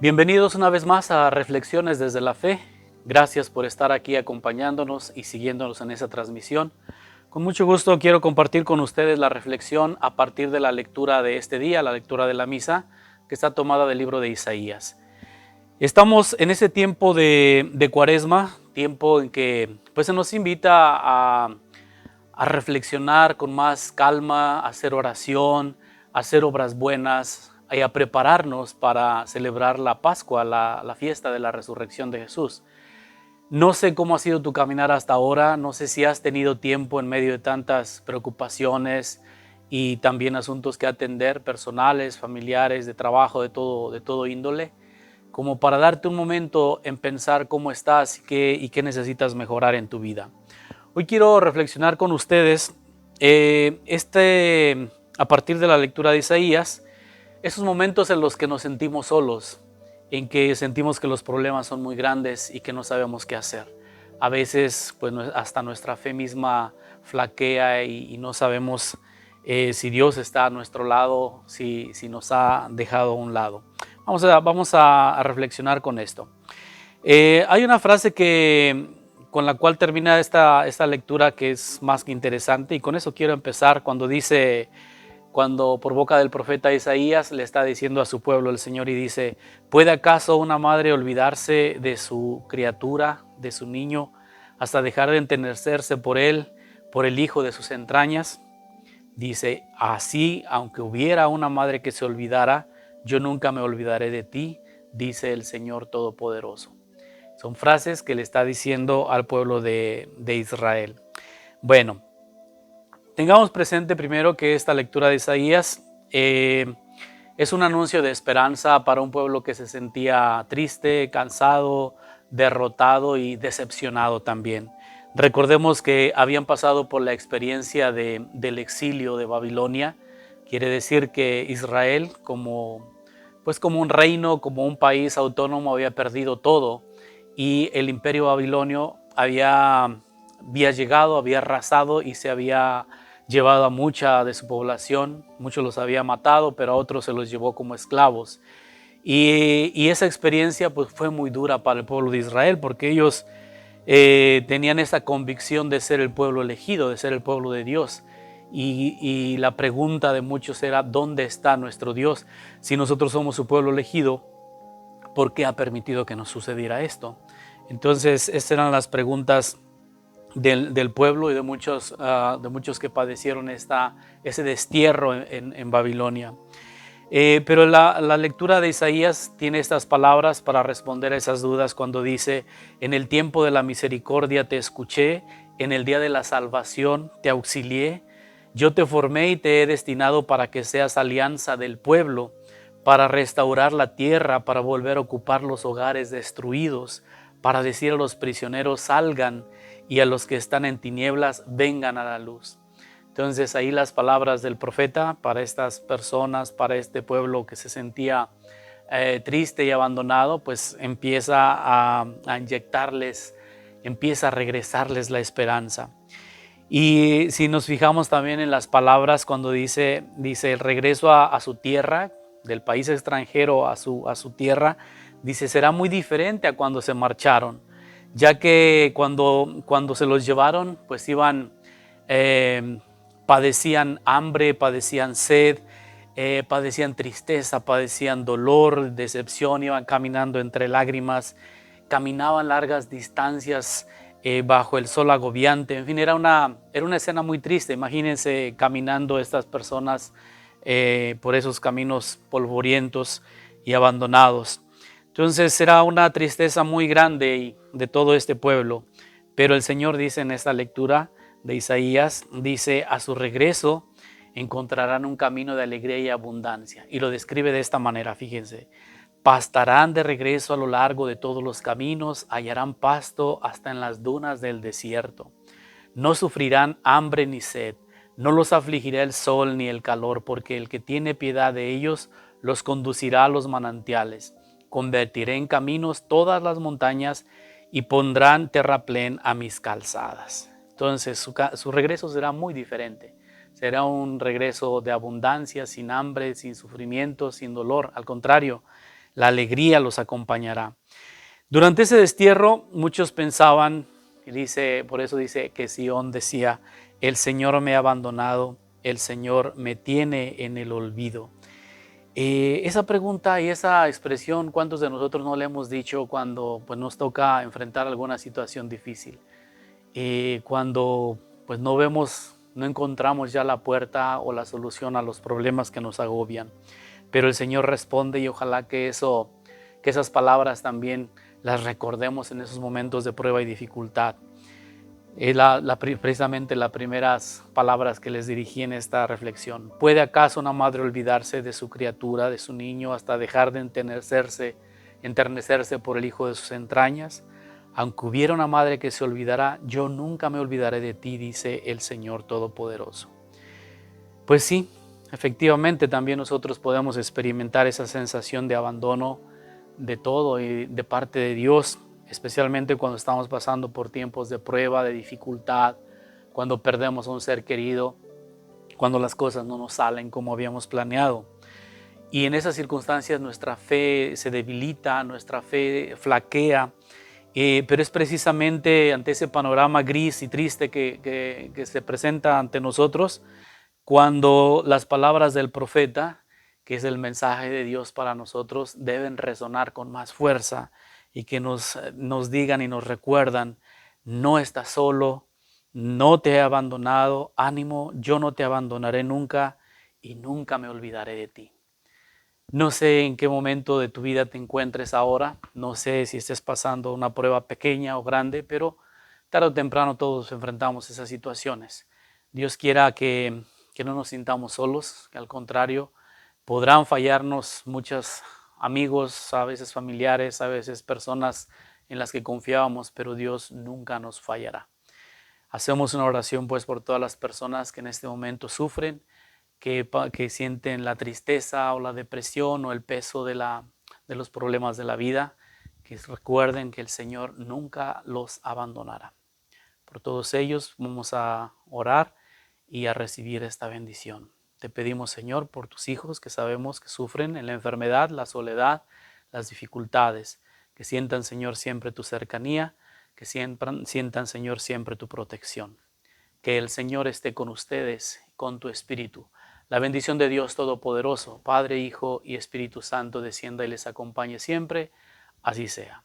Bienvenidos una vez más a Reflexiones desde la Fe. Gracias por estar aquí acompañándonos y siguiéndonos en esta transmisión. Con mucho gusto quiero compartir con ustedes la reflexión a partir de la lectura de este día, la lectura de la misa, que está tomada del libro de Isaías. Estamos en ese tiempo de Cuaresma, tiempo en que pues, se nos invita a reflexionar con más calma, a hacer oración, a hacer obras buenas y a prepararnos para celebrar la Pascua, la fiesta de la resurrección de Jesús. No sé cómo ha sido tu caminar hasta ahora, no sé si has tenido tiempo en medio de tantas preocupaciones y también asuntos que atender, personales, familiares, de trabajo, de todo índole, como para darte un momento en pensar cómo estás y qué necesitas mejorar en tu vida. Hoy quiero reflexionar con ustedes a partir de la lectura de Isaías, esos momentos en los que nos sentimos solos, en que sentimos que los problemas son muy grandes y que no sabemos qué hacer. A veces pues, hasta nuestra fe misma flaquea y no sabemos si Dios está a nuestro lado, si nos ha dejado a un lado. Vamos a reflexionar con esto. Hay una frase con la cual termina esta lectura que es más que interesante, y con eso quiero empezar cuando por boca del profeta Isaías le está diciendo a su pueblo el Señor y dice: ¿puede acaso una madre olvidarse de su criatura, de su niño, hasta dejar de enternecerse por él, por el hijo de sus entrañas? Dice: así, aunque hubiera una madre que se olvidara, yo nunca me olvidaré de ti, dice el Señor Todopoderoso. Son frases que le está diciendo al pueblo de Israel. Bueno, tengamos presente primero que esta lectura de Isaías es un anuncio de esperanza para un pueblo que se sentía triste, cansado, derrotado y decepcionado también. Recordemos que habían pasado por la experiencia del exilio de Babilonia. Quiere decir que Israel, como un reino, como un país autónomo, había perdido todo, y el imperio babilonio había llegado, había arrasado y se había llevado a mucha de su población. Muchos los había matado, pero a otros se los llevó como esclavos. Y esa experiencia pues, fue muy dura para el pueblo de Israel, porque ellos tenían esa convicción de ser el pueblo elegido, de ser el pueblo de Dios. Y la pregunta de muchos era: ¿dónde está nuestro Dios? Si nosotros somos su pueblo elegido, ¿por qué ha permitido que nos sucediera esto? Entonces, esas eran las preguntas del pueblo y de muchos que padecieron ese destierro en Babilonia. Pero la lectura de Isaías tiene estas palabras para responder a esas dudas cuando dice: en el tiempo de la misericordia te escuché, en el día de la salvación te auxilié, yo te formé y te he destinado para que seas alianza del pueblo, para restaurar la tierra, para volver a ocupar los hogares destruidos, para decir a los prisioneros: salgan, y a los que están en tinieblas vengan a la luz. Entonces ahí las palabras del profeta para estas personas, para este pueblo que se sentía triste y abandonado, pues empieza a inyectarles, empieza a regresarles la esperanza. Y si nos fijamos también en las palabras cuando dice el regreso a su tierra, del país extranjero a su tierra, dice: será muy diferente a cuando se marcharon, ya que cuando se los llevaron, pues padecían hambre, padecían sed, padecían tristeza, padecían dolor, decepción, iban caminando entre lágrimas, caminaban largas distancias bajo el sol agobiante. En fin, era una escena muy triste. Imagínense caminando estas personas por esos caminos polvorientos y abandonados. Entonces era una tristeza muy grande de todo este pueblo. Pero el Señor dice en esta lectura de Isaías, dice: a su regreso encontrarán un camino de alegría y abundancia. Y lo describe de esta manera, fíjense: pastarán de regreso a lo largo de todos los caminos, hallarán pasto hasta en las dunas del desierto. No sufrirán hambre ni sed, no los afligirá el sol ni el calor, porque el que tiene piedad de ellos los conducirá a los manantiales. Convertiré en caminos todas las montañas y pondrán terraplén a mis calzadas. Entonces su regreso será muy diferente. Será un regreso de abundancia, sin hambre, sin sufrimiento, sin dolor. Al contrario, la alegría los acompañará. Durante ese destierro muchos pensaban, y dice, por eso dice que Sión decía, el Señor me ha abandonado, el Señor me tiene en el olvido. Esa pregunta y esa expresión, ¿cuántos de nosotros no le hemos dicho cuando pues, nos toca enfrentar alguna situación difícil? Cuando pues no vemos, no encontramos ya la puerta o la solución a los problemas que nos agobian. Pero el Señor responde y ojalá que esas palabras también las recordemos en esos momentos de prueba y dificultad. Es precisamente las primeras palabras que les dirigí en esta reflexión. ¿Puede acaso una madre olvidarse de su criatura, de su niño, hasta dejar de enternecerse por el hijo de sus entrañas? Aunque hubiera una madre que se olvidara, yo nunca me olvidaré de ti, dice el Señor Todopoderoso. Pues sí, efectivamente también nosotros podemos experimentar esa sensación de abandono de todo y de parte de Dios, especialmente cuando estamos pasando por tiempos de prueba, de dificultad, cuando perdemos a un ser querido, cuando las cosas no nos salen como habíamos planeado. Y en esas circunstancias nuestra fe se debilita, nuestra fe flaquea, pero es precisamente ante ese panorama gris y triste que se presenta ante nosotros cuando las palabras del profeta, que es el mensaje de Dios para nosotros, deben resonar con más fuerza y que nos digan y nos recuerdan, no estás solo, no te he abandonado, ánimo, yo no te abandonaré nunca y nunca me olvidaré de ti. No sé en qué momento de tu vida te encuentres ahora, no sé si estés pasando una prueba pequeña o grande, pero tarde o temprano todos enfrentamos esas situaciones. Dios quiera que no nos sintamos solos, que al contrario, podrán fallarnos muchos amigos, a veces familiares, a veces personas en las que confiábamos, pero Dios nunca nos fallará. Hacemos una oración pues por todas las personas que en este momento sufren, que sienten la tristeza o la depresión o el peso de los problemas de la vida, que recuerden que el Señor nunca los abandonará. Por todos ellos vamos a orar y a recibir esta bendición. Te pedimos, Señor, por tus hijos que sabemos que sufren en la enfermedad, la soledad, las dificultades, que sientan, Señor, siempre tu cercanía, que sientan, Señor, siempre tu protección. Que el Señor esté con ustedes, con tu espíritu. La bendición de Dios Todopoderoso, Padre, Hijo y Espíritu Santo, descienda y les acompañe siempre. Así sea.